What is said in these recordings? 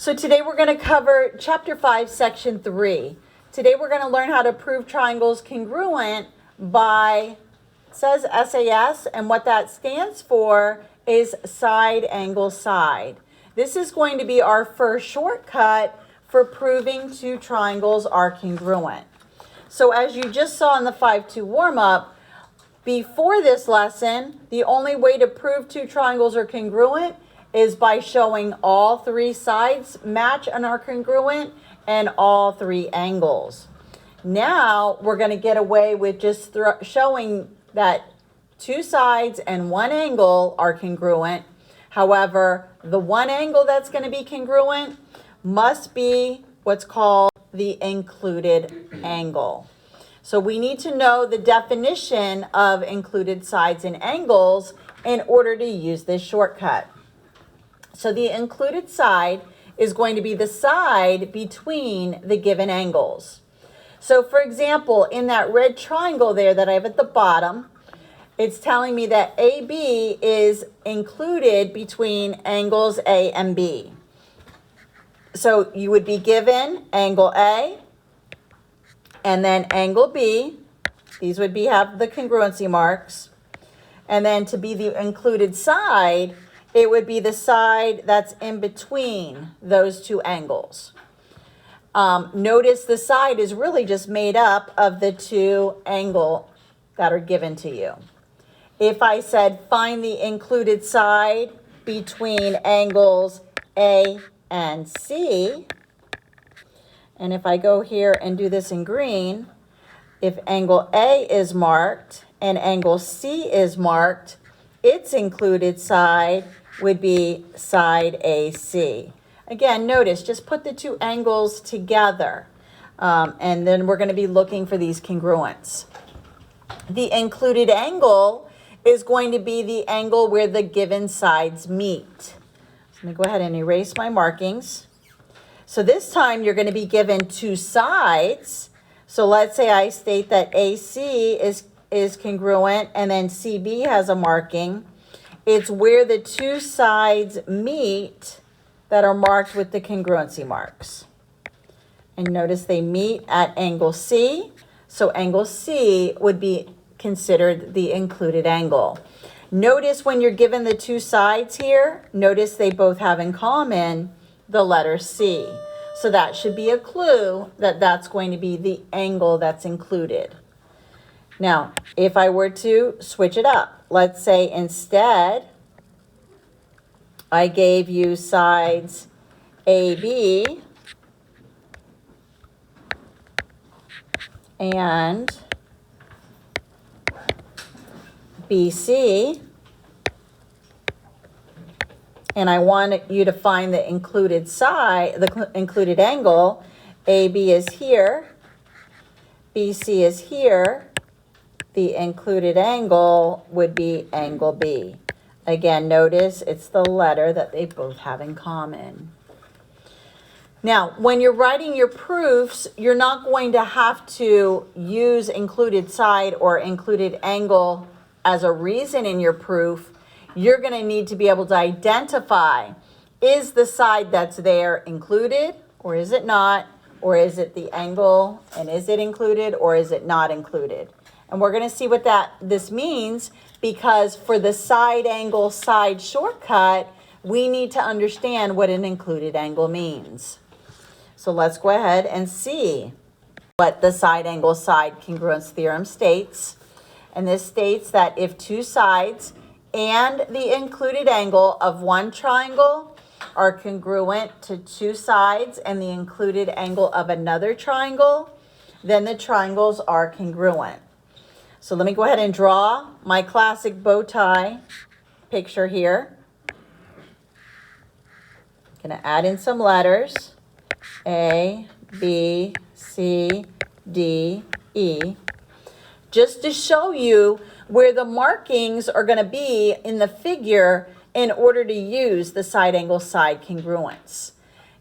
So today we're going to cover Chapter 5, Section 3. Today we're going to learn how to prove triangles congruent by, it says SAS, and what that stands for is side angle side. This is going to be our first shortcut for proving two triangles are congruent. So as you just saw in the 5-2 warm-up, before this lesson, the only way to prove two triangles are congruent is by showing all three sides match and are congruent and all three angles. Now we're going to get away with just showing that two sides and one angle are congruent. However, the one angle that's going to be congruent must be what's called the included angle. So we need to know the definition of included sides and angles in order to use this shortcut. So the included side is going to be the side between the given angles. So for example, in that red triangle there that I have at the bottom, it's telling me that AB is included between angles A and B. So you would be given angle A and then angle B. These would have the congruency marks. And then to be the included side, it would be the side that's in between those two angles. Notice the side is really just made up of the two angles that are given to you. If I said find the included side between angles A and C, and if I go here and do this in green, if angle A is marked and angle C is marked, its included side would be side AC. Again, notice, just put the two angles together, and then we're going to be looking for these congruents. The included angle is going to be the angle where the given sides meet. So let me go ahead and erase my markings. So this time you're going to be given two sides. So let's say I state that AC is congruent and then CB has a marking. It's where the two sides meet that are marked with the congruency marks. And notice they meet at angle C. So angle C would be considered the included angle. Notice when you're given the two sides here, notice they both have in common the letter C. So that should be a clue that that's going to be the angle that's included. Now, if I were to switch it up, let's say instead I gave you sides AB and BC, and I want you to find the included side, the included angle. AB is here, BC is here. The included angle would be angle B. Again, notice it's the letter that they both have in common. Now, when you're writing your proofs, you're not going to have to use included side or included angle as a reason in your proof. You're going to need to be able to identify, is the side that's there included or is it not? Or is it the angle and is it included or is it not included? And we're going to see what this means, because for the side angle side shortcut, we need to understand what an included angle means. So let's go ahead and see what the side angle side congruence theorem states. And this states that if two sides and the included angle of one triangle are congruent to two sides and the included angle of another triangle, then the triangles are congruent. So let me go ahead and draw my classic bow tie picture here. I'm going to add in some letters, A, B, C, D, E, just to show you where the markings are going to be in the figure in order to use the side angle side congruence.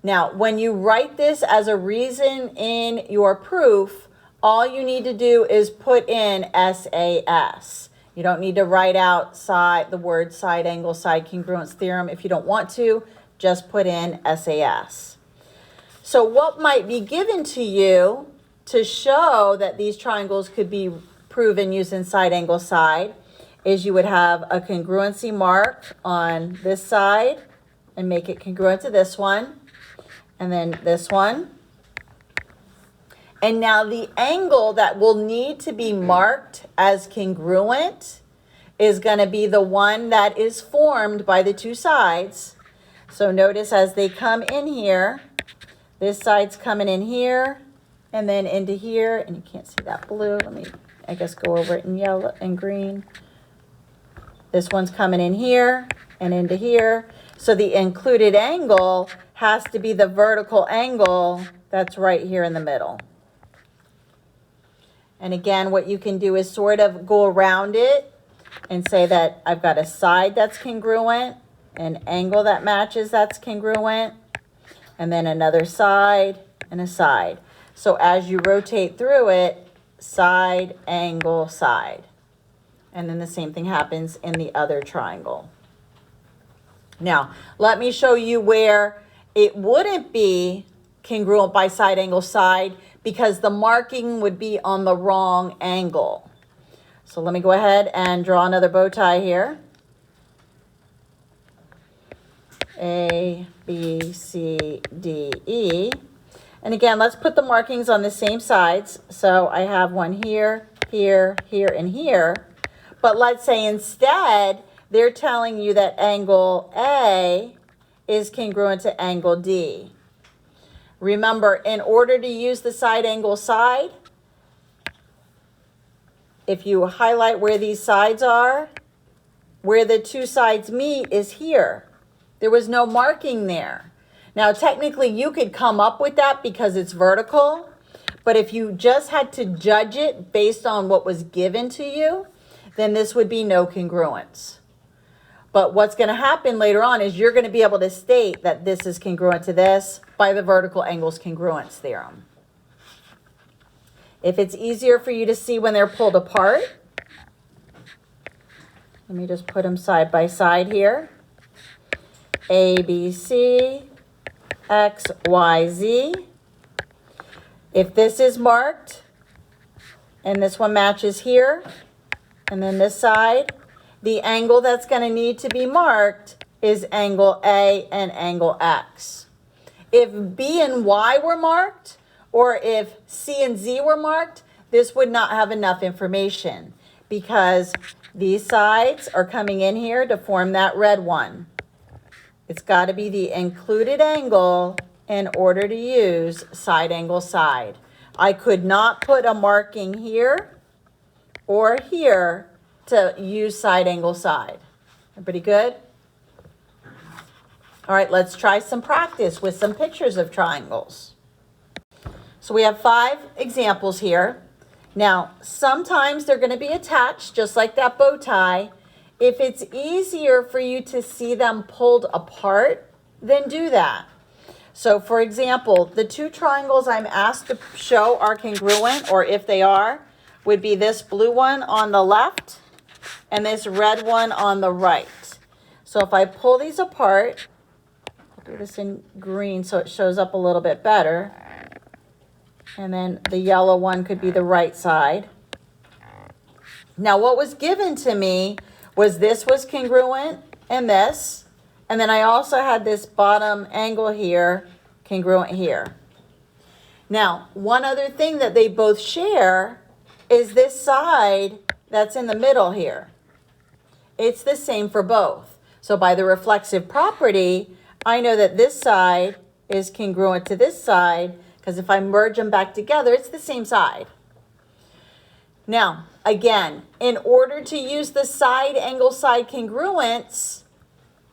Now, when you write this as a reason in your proof, all you need to do is put in SAS. You don't need to write out the word side angle side congruence theorem if you don't want to. just put in SAS. So what might be given to you to show that these triangles could be proven using side angle side is you would have a congruency mark on this side and make it congruent to this one, and then this one. And now the angle that will need to be marked as congruent is going to be the one that is formed by the two sides. So notice as they come in here, this side's coming in here and then into here, and you can't see that blue. Let me, I guess, go over it in yellow and green. This one's coming in here and into here. So the included angle has to be the vertical angle that's right here in the middle. And again, what you can do is sort of go around it and say that I've got a side that's congruent, an angle that matches that's congruent, and then another side and a side. So as you rotate through it, side, angle, side. And then the same thing happens in the other triangle. Now, let me show you where it wouldn't be congruent by side, angle, side, because the marking would be on the wrong angle. So let me go ahead and draw another bow tie here. A, B, C, D, E. And again, let's put the markings on the same sides. So I have one here, here, here, and here. But let's say instead, they're telling you that angle A is congruent to angle D. Remember, in order to use the side angle side, if you highlight where these sides are, where the two sides meet is here. There was no marking there. Now, technically, you could come up with that because it's vertical, but if you just had to judge it based on what was given to you, then this would be no congruence. But what's going to happen later on is you're going to be able to state that this is congruent to this by the vertical angles congruence theorem. If it's easier for you to see when they're pulled apart, let me just put them side by side here. A, B, C, X, Y, Z. If this is marked, and this one matches here, and then this side, the angle that's going to need to be marked is angle A and angle X. If B and Y were marked, or if C and Z were marked, this would not have enough information because these sides are coming in here to form that red one. It's got to be the included angle in order to use side angle side. I could not put a marking here or here to use side angle side. Everybody good? All right, let's try some practice with some pictures of triangles. So we have 5 examples here. Now, sometimes they're going to be attached just like that bow tie. If it's easier for you to see them pulled apart, then do that. So for example, the 2 triangles I'm asked to show are congruent, or if they are, would be this blue one on the left and this red one on the right. So if I pull these apart, I'll do this in green so it shows up a little bit better. And then the yellow one could be the right side. Now what was given to me was this was congruent and this. And then I also had this bottom angle here, congruent here. Now, one other thing that they both share is this side that's in the middle here. It's the same for both. So by the reflexive property, I know that this side is congruent to this side, because if I merge them back together, it's the same side. Now, again, in order to use the side angle side congruence,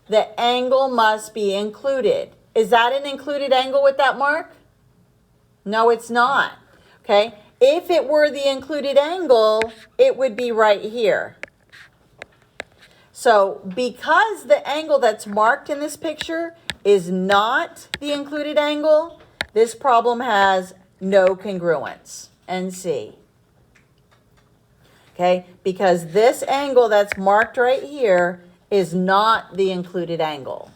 the angle must be included. Is that an included angle with that mark? No, it's not. Okay? If it were the included angle, it would be right here. So because the angle that's marked in this picture is not the included angle, this problem has no congruence, NC. Okay, because this angle that's marked right here is not the included angle.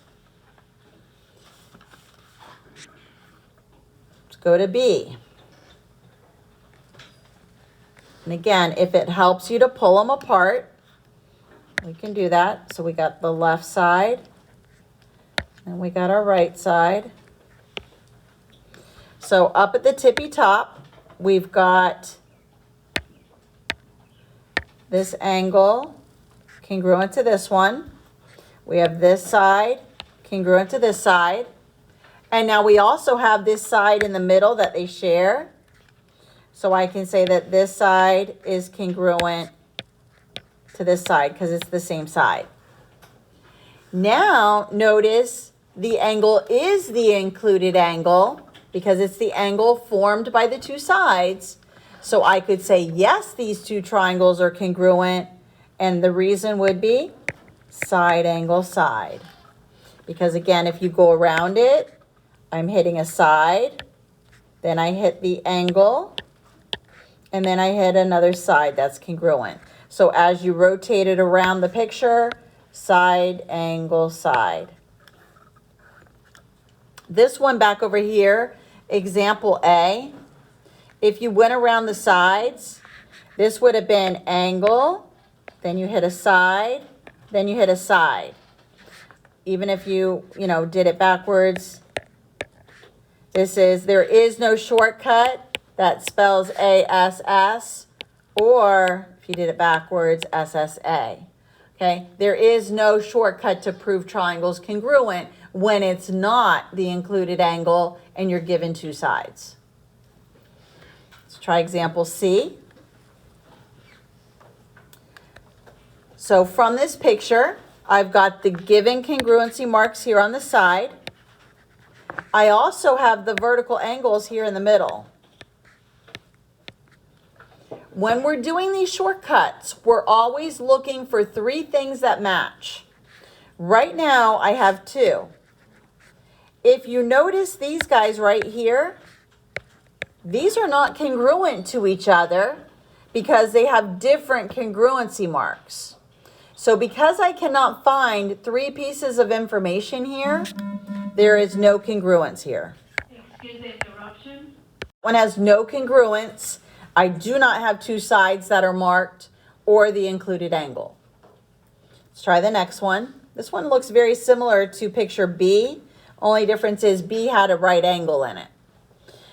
go to B. And again, if it helps you to pull them apart, we can do that. So we got the left side, and we got our right side. So up at the tippy top, we've got this angle congruent to this one. We have this side congruent to this side. And now we also have this side in the middle that they share. So I can say that this side is congruent to this side because it's the same side. Now notice the angle is the included angle because it's the angle formed by the two sides. So I could say, yes, these two triangles are congruent. And the reason would be side angle side. Because again, if you go around it, I'm hitting a side, then I hit the angle, and then I hit another side that's congruent. So as you rotate it around the picture, side, angle, side. This one back over here, example A, if you went around the sides, this would have been angle, then you hit a side, then you hit a side. Even if you did it backwards, there is no shortcut that spells ASS, or if you did it backwards, SSA. Okay, there is no shortcut to prove triangles congruent when it's not the included angle and you're given two sides. Let's try example C. So from this picture, I've got the given congruency marks here on the side. I also have the vertical angles here in the middle. When we're doing these shortcuts, we're always looking for three things that match. Right now, I have two. If you notice these guys right here, these are not congruent to each other because they have different congruency marks. So because I cannot find three pieces of information here, there is no congruence here. Excuse the interruption. One has no congruence. I do not have two sides that are marked or the included angle. Let's try the next one. This one looks very similar to picture B. Only difference is B had a right angle in it.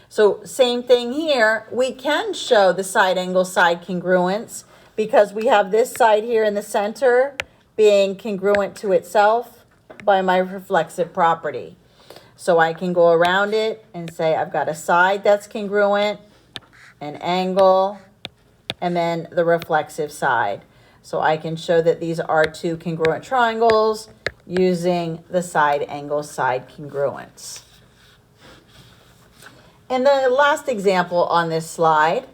So same thing here. We can show the side angle side congruence because we have this side here in the center being congruent to itself by my reflexive property. So I can go around it and say I've got a side that's congruent, an angle, and then the reflexive side. So I can show that these are two congruent triangles using the side angle side congruence. In the last example on this slide,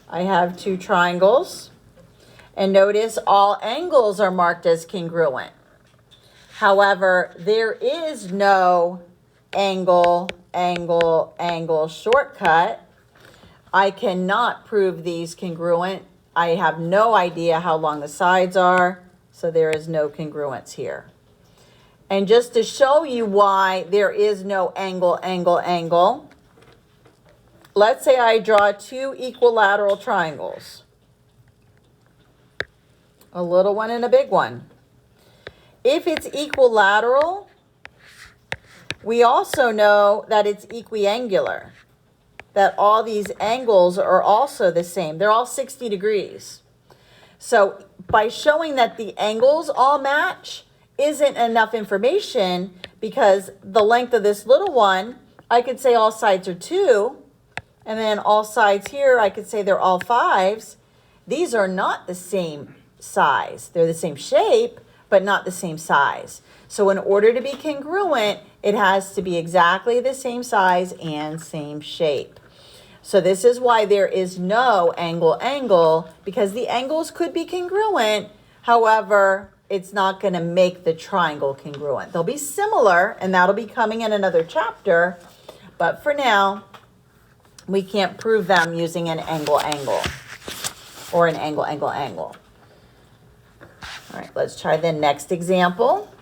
I have two triangles. And notice all angles are marked as congruent. However, there is no angle, angle, angle shortcut. I cannot prove these congruent. I have no idea how long the sides are, so there is no congruence here. And just to show you why there is no angle, angle, angle, let's say I draw two equilateral triangles. A little one and a big one. If it's equilateral, we also know that it's equiangular, that all these angles are also the same. They're all 60 degrees. So by showing that the angles all match isn't enough information because the length of this little one, I could say all sides are 2, and then all sides here, I could say they're all 5s. These are not the same size. They're the same shape, but not the same size. So in order to be congruent, it has to be exactly the same size and same shape. So this is why there is no angle, angle, because the angles could be congruent. However, it's not going to make the triangle congruent. They'll be similar, and that'll be coming in another chapter. But for now, we can't prove them using an angle, angle, or an angle, angle, angle. All right, let's try the next example.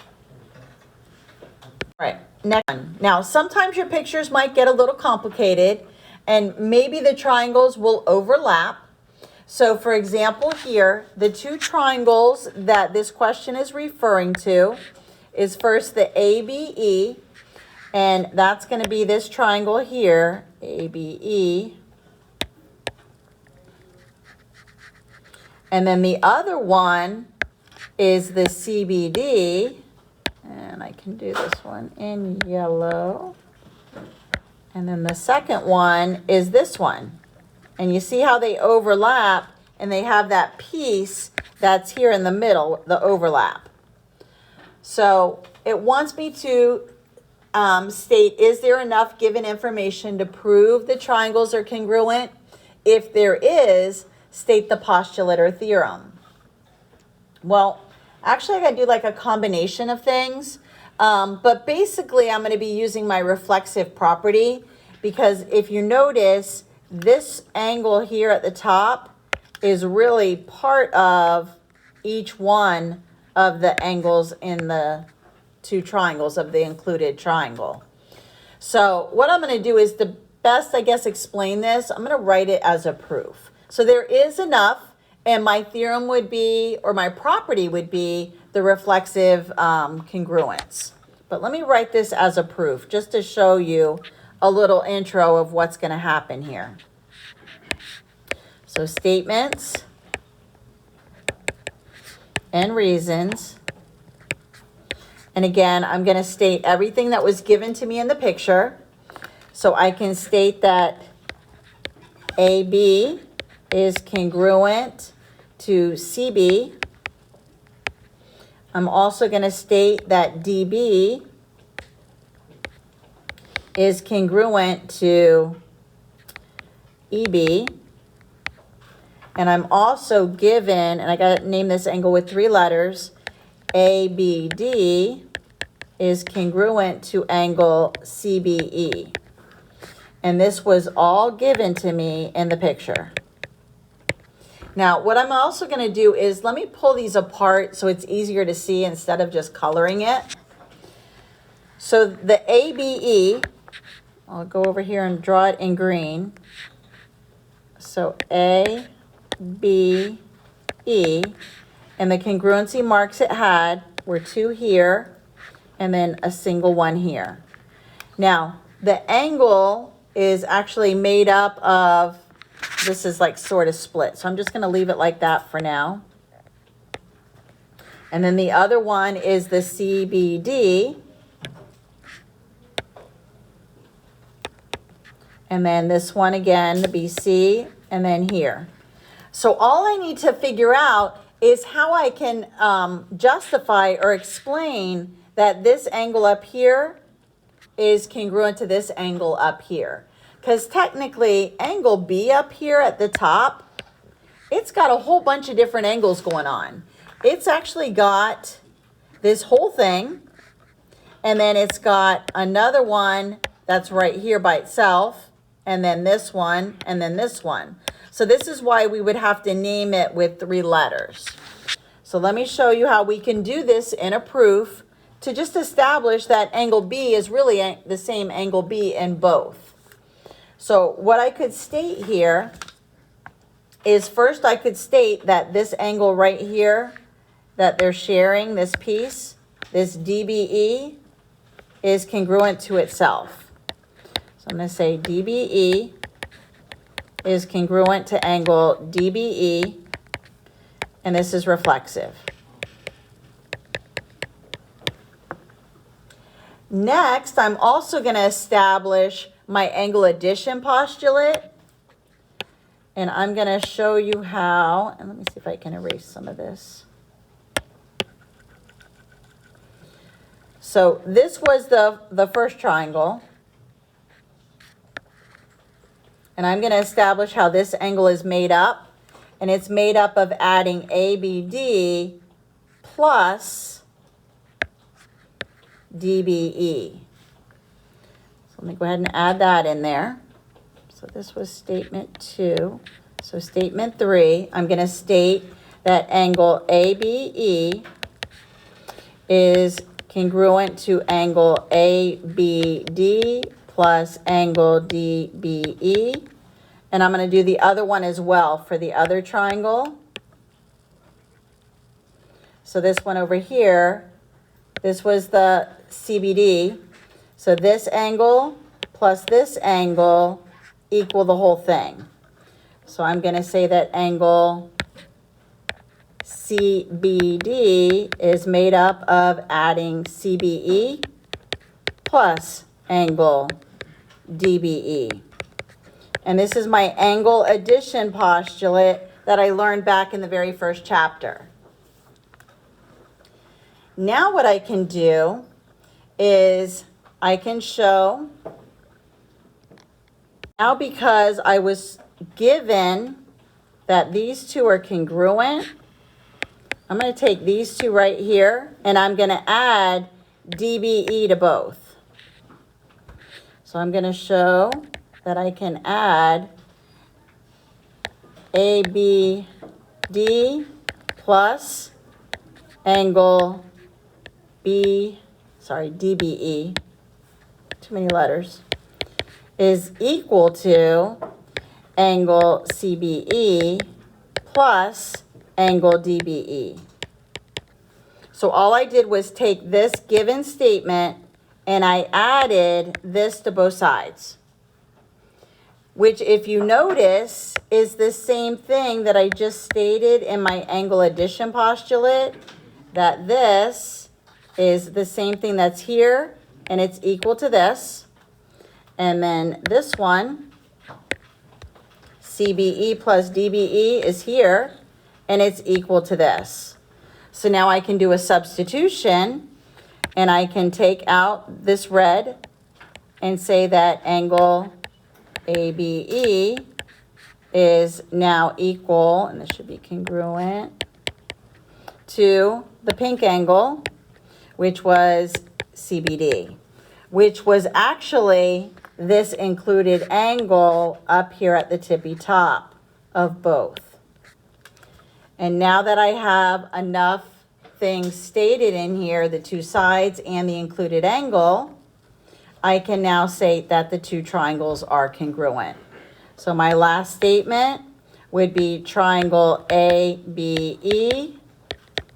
All right, next one. Now, sometimes your pictures might get a little complicated, and maybe the triangles will overlap. So for example here, the two triangles that this question is referring to is first the ABE, and that's going to be this triangle here, ABE. And then the other one is the CBD, and I can do this one in yellow. And then the second one is this one. And you see how they overlap, and they have that piece that's here in the middle, the overlap. So it wants me to state, is there enough given information to prove the triangles are congruent? If there is, state the postulate or theorem. Well, actually I gotta do like a combination of things, but basically I'm gonna be using my reflexive property, because if you notice, this angle here at the top is really part of each one of the angles in the two triangles of the included triangle. So what I'm gonna do is, to best, I guess, explain this, I'm gonna write it as a proof. So there is enough, and my theorem would be, or my property would be, the reflexive congruence. But let me write this as a proof, just to show you a little intro of what's going to happen here. So statements and reasons. And again, I'm going to state everything that was given to me in the picture. So I can state that AB is congruent to CB. I'm also going to state that DB is congruent to EB. And I'm also given, and I got to name this angle with 3 letters, ABD is congruent to angle CBE. And this was all given to me in the picture. Now, what I'm also going to do is, let me pull these apart so it's easier to see instead of just coloring it. So the ABE, I'll go over here and draw it in green. So A, B, E, and the congruency marks it had were 2 here and then a single one here. Now, the angle is actually made up of, this is like sort of split, so I'm just going to leave it like that for now. And then the other one is the CBD. And then this one again, the BC, and then here. So all I need to figure out is how I can justify or explain that this angle up here is congruent to this angle up here. Because technically, angle B up here at the top, it's got a whole bunch of different angles going on. It's actually got this whole thing, and then it's got another one that's right here by itself, and then this one, and then this one. So this is why we would have to name it with 3 letters. So let me show you how we can do this in a proof to just establish that angle B is really the same angle B in both. So what I could state here is, first I could state that this angle right here that they're sharing, this piece, this DBE, is congruent to itself. So I'm going to say DBE is congruent to angle DBE, and this is reflexive. Next, I'm also going to establish my angle addition postulate, and I'm going to show you how, and let me see if I can erase some of this. So this was the first triangle, and I'm going to establish how this angle is made up, and it's made up of adding ABD plus DBE. So let me go ahead and add that in there. So this was statement 2. So statement 3, I'm going to state that angle ABE is congruent to angle ABD plus angle DBE. And I'm going to do the other one as well for the other triangle. So this one over here, this was the CBD. So this angle plus this angle equal the whole thing. So I'm going to say that angle CBD is made up of adding CBE plus angle DBE. And this is my angle addition postulate that I learned back in the very first chapter. Now what I can do is I can show, now because I was given that these two are congruent, I'm going to take these two right here and I'm going to add DBE to both. So I'm going to show that I can add ABD plus angle DBE, too many letters, is equal to angle CBE plus angle DBE. So all I did was take this given statement and I added this to both sides, which if you notice is the same thing that I just stated in my angle addition postulate, that this is the same thing that's here and it's equal to this. And then this one, CBE plus DBE, is here and it's equal to this. So now I can do a substitution and I can take out this red and say that angle ABE is now equal, and this should be congruent, to the pink angle, which was CBD, which was actually this included angle up here at the tippy top of both. And now that I have enough things stated in here, the two sides and the included angle, I can now say that the two triangles are congruent. So my last statement would be triangle ABE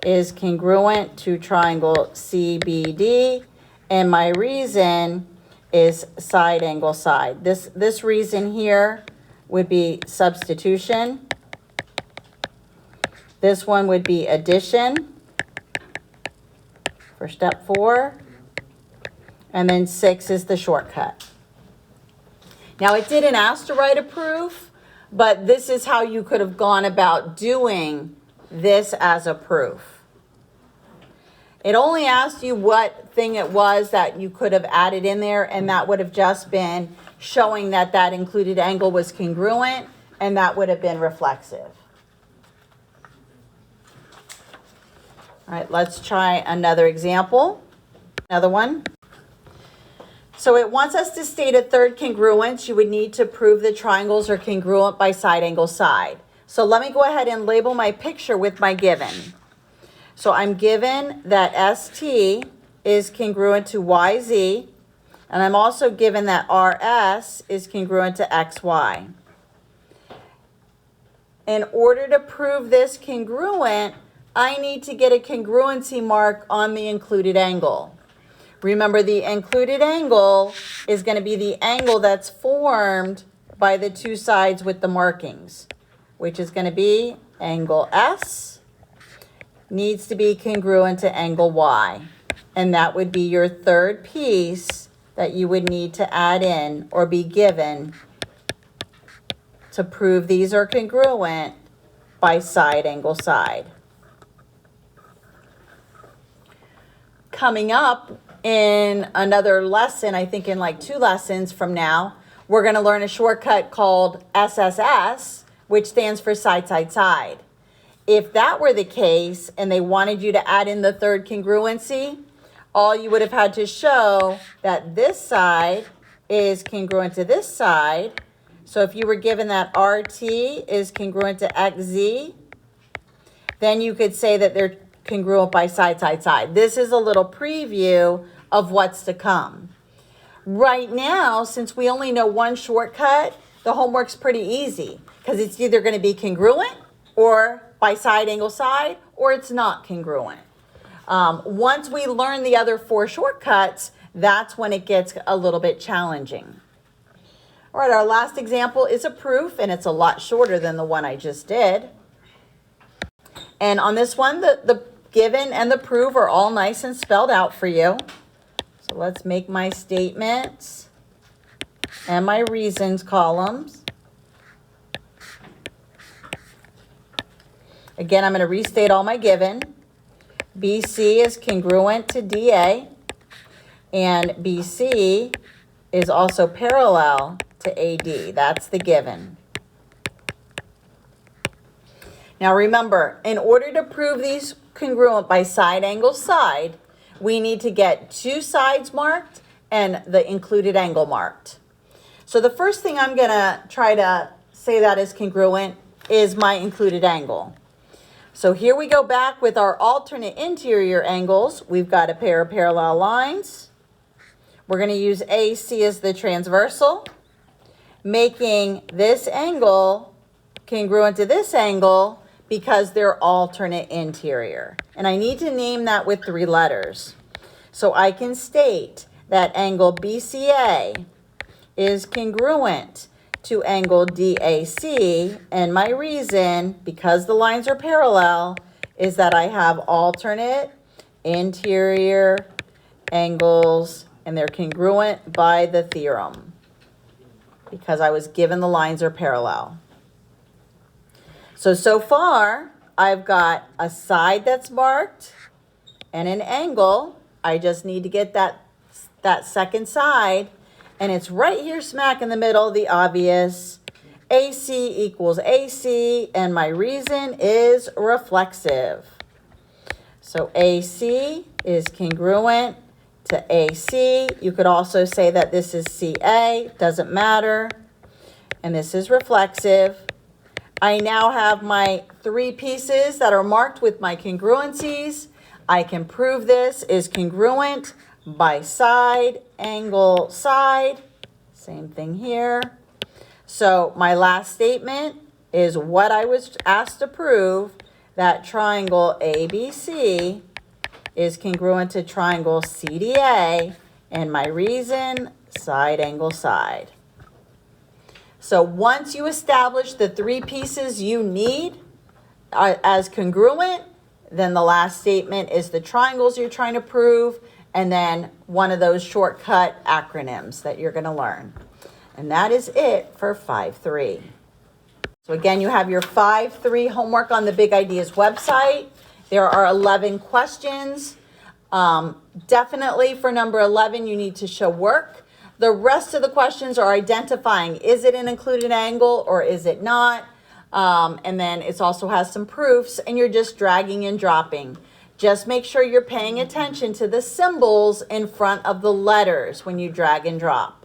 is congruent to triangle CBD, and my reason is side angle side. This reason here would be substitution. This one would be addition for step 4. And then 6 is the shortcut. Now it didn't ask to write a proof, but this is how you could have gone about doing this as a proof. It only asked you what thing it was that you could have added in there, and that would have just been showing that that included angle was congruent, and that would have been reflexive. All right, let's try another example. Another one. So it wants us to state a third congruence. You would need to prove the triangles are congruent by side angle side. So let me go ahead and label my picture with my given. So I'm given that ST is congruent to YZ, and I'm also given that RS is congruent to XY. In order to prove this congruent, I need to get a congruency mark on the included angle. Remember, the included angle is going to be the angle that's formed by the two sides with the markings, which is going to be angle S needs to be congruent to angle Y. And that would be your third piece that you would need to add in or be given to prove these are congruent by side angle side. Coming up in another lesson, I think in like 2 lessons from now, we're going to learn a shortcut called SSS, which stands for side, side, side. If that were the case and they wanted you to add in the third congruency, all you would have had to show that this side is congruent to this side. So if you were given that RT is congruent to XZ, then you could say that they're congruent by side, side, side. This is a little preview of what's to come. Right now, since we only know one shortcut, the homework's pretty easy because it's either going to be congruent or by side angle side, or it's not congruent. Once we learn the other 4 shortcuts, that's when it gets a little bit challenging. All right, our last example is a proof, and it's a lot shorter than the one I just did. And on this one, the given and the proof are all nice and spelled out for you. So let's make my statements and my reasons columns. Again, I'm going to restate all my given. BC is congruent to DA, and BC is also parallel to AD. That's the given. Now remember, in order to prove these congruent by side angle side, we need to get 2 sides marked and the included angle marked. So the first thing I'm going to try to say that is congruent is my included angle. So here we go back with our alternate interior angles. We've got a pair of parallel lines. We're going to use AC as the transversal, making this angle congruent to this angle because they're alternate interior. And I need to name that with 3 letters. So I can state that angle BCA is congruent to angle DAC, and my reason, because the lines are parallel, is that I have alternate interior angles, and they're congruent by the theorem, because I was given the lines are parallel. So far, I've got a side that's marked and an angle. I just need to get that second side, and it's right here smack in the middle, the obvious. AC equals AC, and my reason is reflexive. So AC is congruent to AC. You could also say that this is CA, doesn't matter. And this is reflexive. I now have my 3 pieces that are marked with my congruencies. I can prove this is congruent by side, angle, side. Same thing here. So my last statement is what I was asked to prove, that triangle ABC is congruent to triangle CDA, and my reason, side, angle, side. So once you establish the 3 pieces you need as congruent, then the last statement is the triangles you're trying to prove, and then one of those shortcut acronyms that you're going to learn. And that is it for 5-3. So again, you have your 5-3 homework on the Big Ideas website. There are 11 questions. Definitely for number 11, you need to show work. The rest of the questions are identifying, is it an included angle or is it not? And then it also has some proofs, and you're just dragging and dropping. Just make sure you're paying attention to the symbols in front of the letters when you drag and drop.